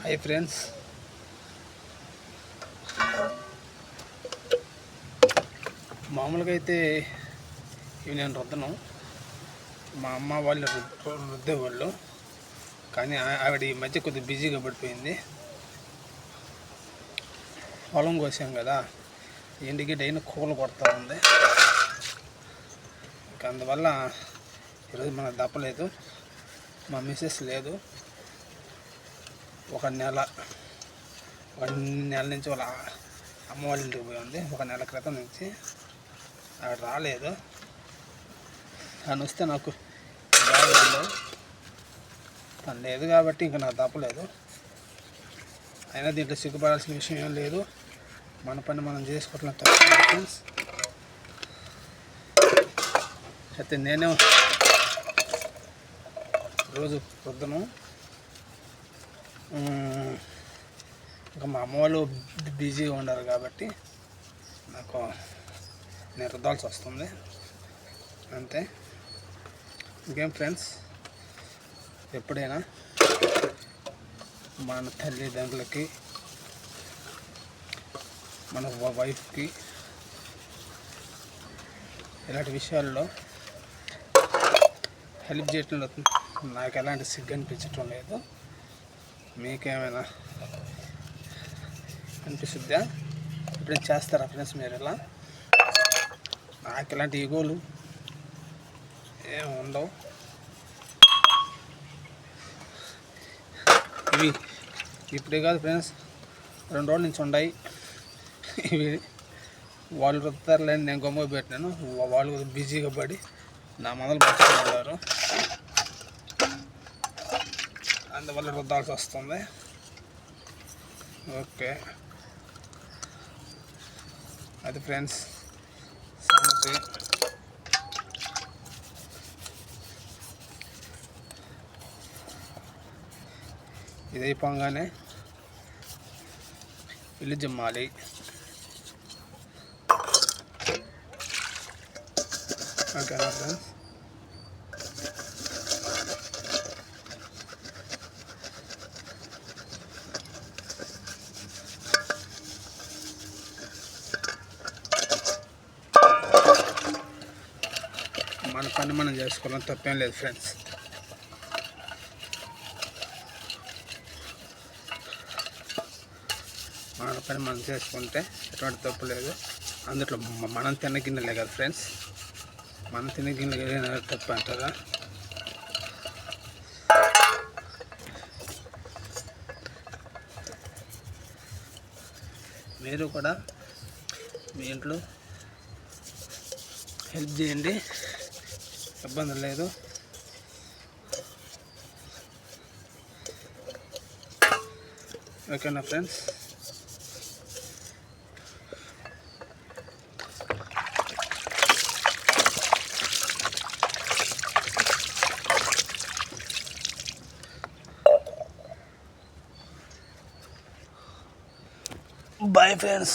Hi friends, మామూలుగా అయితే ఇవి నేను రుద్దను. మా అమ్మ వాళ్ళు రుద్దేవాళ్ళు, కానీ ఆవిడ ఈ మధ్య కొద్దిగా బిజీగా పడిపోయింది. పొలం కోసాం కదా, ఇంటికి డైన కూలు కొడతా ఉంది. ఇంకా అందువల్ల ఈరోజు మనకు తప్పలేదు. మా మిస్సెస్ లేదు. ఒక నెల నుంచి వాళ్ళ అమ్మ వాళ్ళ ఇంటికి పోయి ఉంది. ఒక నెల క్రితం నుంచి ఆవిడ రాలేదు. తను వస్తే నాకు బాగా తను లేదు కాబట్టి ఇంకా నాకు తప్పలేదు. అయినా దీంట్లో సిగ్గుపడాల్సిన విషయం ఏం లేదు. మన పని మనం చేసుకోవట్లేదు తప్ప. అయితే నేనే రోజు పొద్దున ఇంకా మా అమ్మ వాళ్ళు బిజీగా ఉండరు కాబట్టి నేను రుద్దాల్సి వస్తుంది అంతే. ఇంకేం ఫ్రెండ్స్, ఎప్పుడైనా మన తల్లిదండ్రులకి, మన వైఫ్కి ఇలాంటి విషయాల్లో హెల్ప్ చేయటంలో నాకు ఎలాంటి సిగ్గు అనిపించటం లేదు. మీకేమైనా అనిపిస్తుందా? ఇప్పుడు చేస్తారా ఫ్రెండ్స్ మీరు ఇలా? నాకు ఇలాంటి ఈగోలు ఏమి ఉండవు. ఇవి ఇప్పుడే కాదు ఫ్రెండ్స్, 2 రోజుల నుంచి ఉన్నాయి. ఇవి వాళ్ళు రుద్దుతారులేని నేను గొమ్మ పెట్టినాను. వాళ్ళు బిజీగా పడి నా మొదలు పట్టుకున్నారు. అందువల్ల రుద్దాల్సి వస్తుంది. ఓకే, అది ఫ్రెండ్స్ సంగతి. ఇది అయిపోగానే ఇల్లు జిమ్మాలి. ఓకేనా ఫ్రెండ్స్? మన పని మనం చేసుకోవడం తప్పేం లేదు ఫ్రెండ్స్. మన పని మనం చేసుకుంటే ఎటువంటి తప్పు లేదు. అందులో మనం తిన్న గిన్నెలే కదా ఫ్రెండ్స్, మనం తిన్న గిన్నెలు తప్పు అంటారా? మీరు కూడా మీ ఇంట్లో హెల్ప్ చేయండి, ఇబ్బంది లేదు. ఓకేనా ఫ్రెండ్స్? Bye friends.